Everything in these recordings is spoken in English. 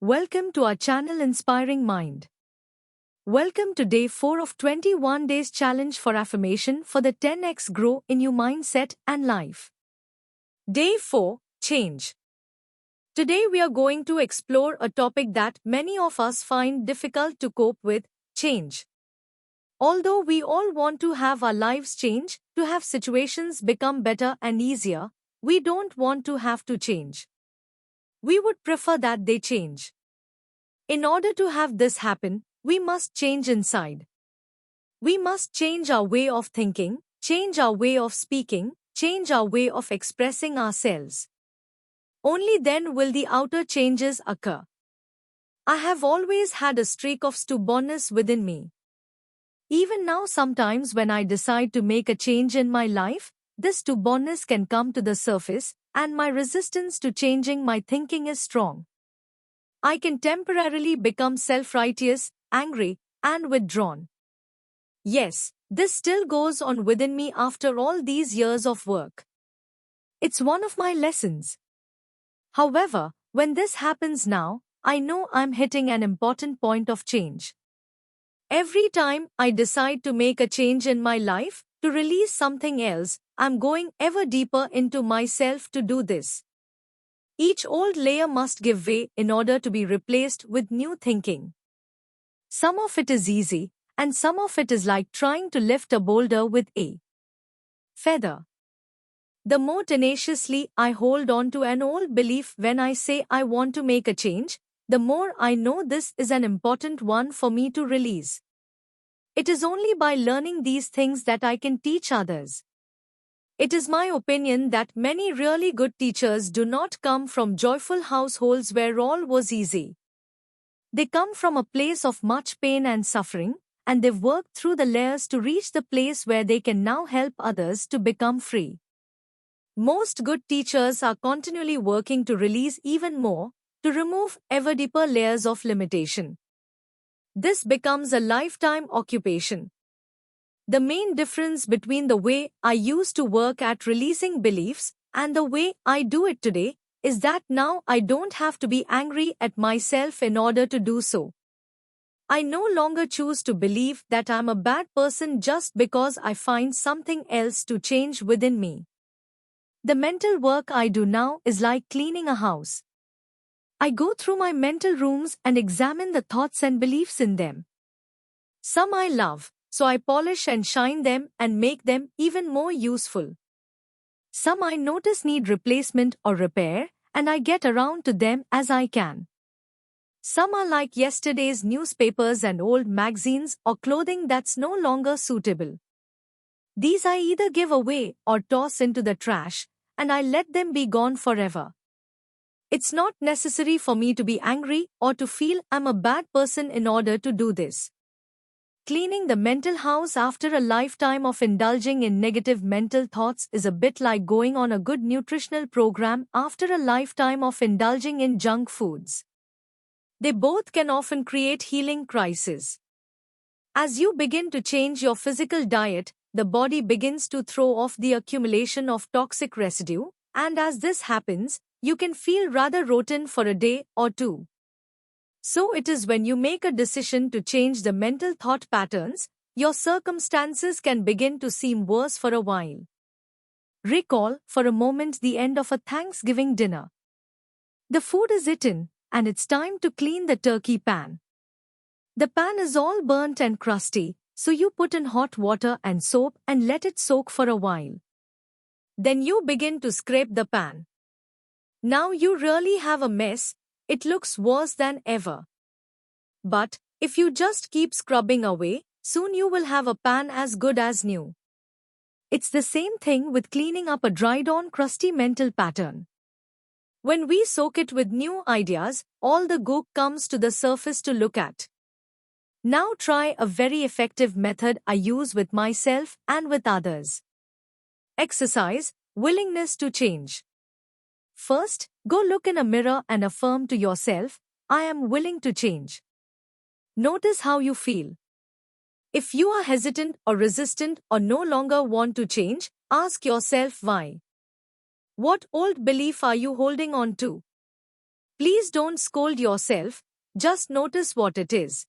Welcome to our channel Inspiring Mind. Welcome to day 4 of 21 days challenge for affirmation for the 10x grow in your mindset and life. Day 4, change. Today we are going to explore a topic that many of us find difficult to cope with, change. Although we all want to have our lives change, to have situations become better and easier, we don't want to have to change. We would prefer that they change. In order to have this happen, we must change inside. We must change our way of thinking, change our way of speaking, change our way of expressing ourselves. Only then will the outer changes occur. I have always had a streak of stubbornness within me. Even now, sometimes when I decide to make a change in my life, this stubbornness can come to the surface, and my resistance to changing my thinking is strong. I can temporarily become self-righteous, angry, and withdrawn. Yes, this still goes on within me after all these years of work. It's one of my lessons. However, when this happens now, I know I'm hitting an important point of change. Every time I decide to make a change in my life, to release something else, I'm going ever deeper into myself to do this. Each old layer must give way in order to be replaced with new thinking. Some of it is easy, and some of it is like trying to lift a boulder with a feather. The more tenaciously I hold on to an old belief when I say I want to make a change, the more I know this is an important one for me to release. It is only by learning these things that I can teach others. It is my opinion that many really good teachers do not come from joyful households where all was easy. They come from a place of much pain and suffering, and they've worked through the layers to reach the place where they can now help others to become free. Most good teachers are continually working to release even more, to remove ever deeper layers of limitation. This becomes a lifetime occupation. The main difference between the way I used to work at releasing beliefs and the way I do it today is that now I don't have to be angry at myself in order to do so. I no longer choose to believe that I'm a bad person just because I find something else to change within me. The mental work I do now is like cleaning a house. I go through my mental rooms and examine the thoughts and beliefs in them. Some I love, so I polish and shine them and make them even more useful. Some I notice need replacement or repair, and I get around to them as I can. Some are like yesterday's newspapers and old magazines or clothing that's no longer suitable. These I either give away or toss into the trash, and I let them be gone forever. It's not necessary for me to be angry or to feel I'm a bad person in order to do this. Cleaning the mental house after a lifetime of indulging in negative mental thoughts is a bit like going on a good nutritional program after a lifetime of indulging in junk foods. They both can often create healing crises. As you begin to change your physical diet, the body begins to throw off the accumulation of toxic residue, and as this happens, you can feel rather rotten for a day or two. So it is when you make a decision to change the mental thought patterns, your circumstances can begin to seem worse for a while. Recall, for a moment, the end of a Thanksgiving dinner. The food is eaten, and it's time to clean the turkey pan. The pan is all burnt and crusty, so you put in hot water and soap and let it soak for a while. Then you begin to scrape the pan. Now you really have a mess. It looks worse than ever. But, if you just keep scrubbing away, soon you will have a pan as good as new. It's the same thing with cleaning up a dried-on crusty mental pattern. When we soak it with new ideas, all the gook comes to the surface to look at. Now try a very effective method I use with myself and with others. Exercise, willingness to change. First, go look in a mirror and affirm to yourself, I am willing to change. Notice how you feel. If you are hesitant or resistant or no longer want to change, ask yourself why. What old belief are you holding on to? Please don't scold yourself, just notice what it is.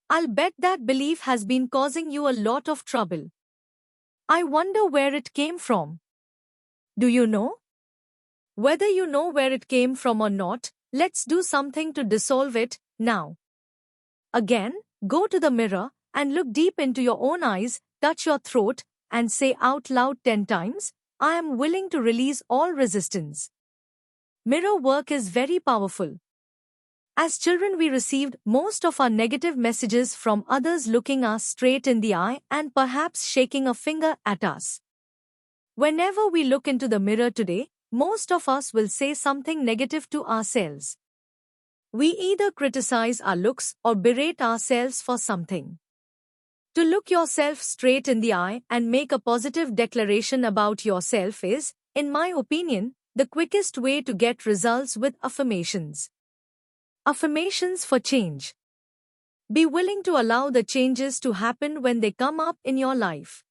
I'll bet that belief has been causing you a lot of trouble. I wonder where it came from. Do you know? Whether you know where it came from or not, let's do something to dissolve it now. Again, go to the mirror and look deep into your own eyes, touch your throat, and say out loud 10 times, I am willing to release all resistance. Mirror work is very powerful. As children, we received most of our negative messages from others looking us straight in the eye and perhaps shaking a finger at us. Whenever we look into the mirror today, most of us will say something negative to ourselves. We either criticize our looks or berate ourselves for something. To look yourself straight in the eye and make a positive declaration about yourself is, in my opinion, the quickest way to get results with affirmations. Affirmations for change. Be willing to allow the changes to happen when they come up in your life.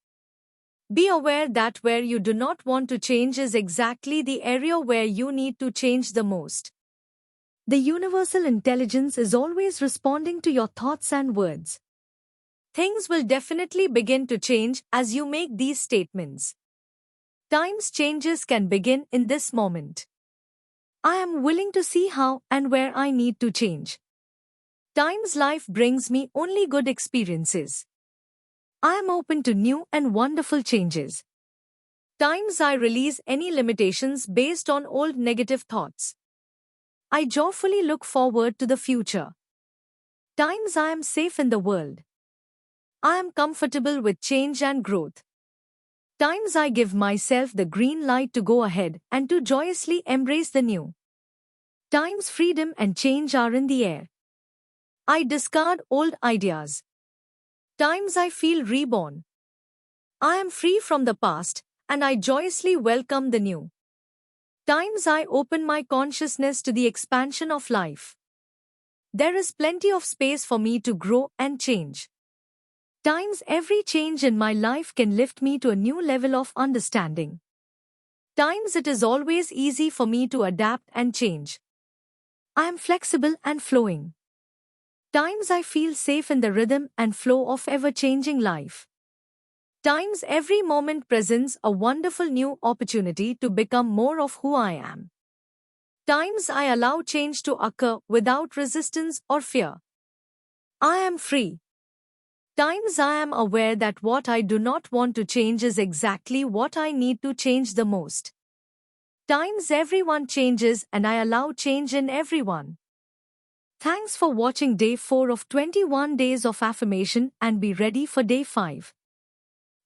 Be aware that where you do not want to change is exactly the area where you need to change the most. The universal intelligence is always responding to your thoughts and words. Things will definitely begin to change as you make these statements. Times changes can begin in this moment. I am willing to see how and where I need to change. Times life brings me only good experiences. I am open to new and wonderful changes. Times I release any limitations based on old negative thoughts. I joyfully look forward to the future. Times I am safe in the world. I am comfortable with change and growth. Times I give myself the green light to go ahead and to joyously embrace the new. Times freedom and change are in the air. I discard old ideas. Times I feel reborn. I am free from the past, and I joyously welcome the new. Times I open my consciousness to the expansion of life. There is plenty of space for me to grow and change. Times every change in my life can lift me to a new level of understanding. Times it is always easy for me to adapt and change. I am flexible and flowing. Times I feel safe in the rhythm and flow of ever-changing life. Times every moment presents a wonderful new opportunity to become more of who I am. Times I allow change to occur without resistance or fear. I am free. Times I am aware that what I do not want to change is exactly what I need to change the most. Times everyone changes and I allow change in everyone. Thanks for watching day 4 of 21 days of affirmation and be ready for day 5.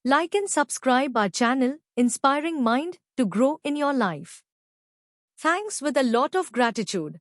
Like and subscribe our channel, Inspiring Mind, to grow in your life. Thanks with a lot of gratitude.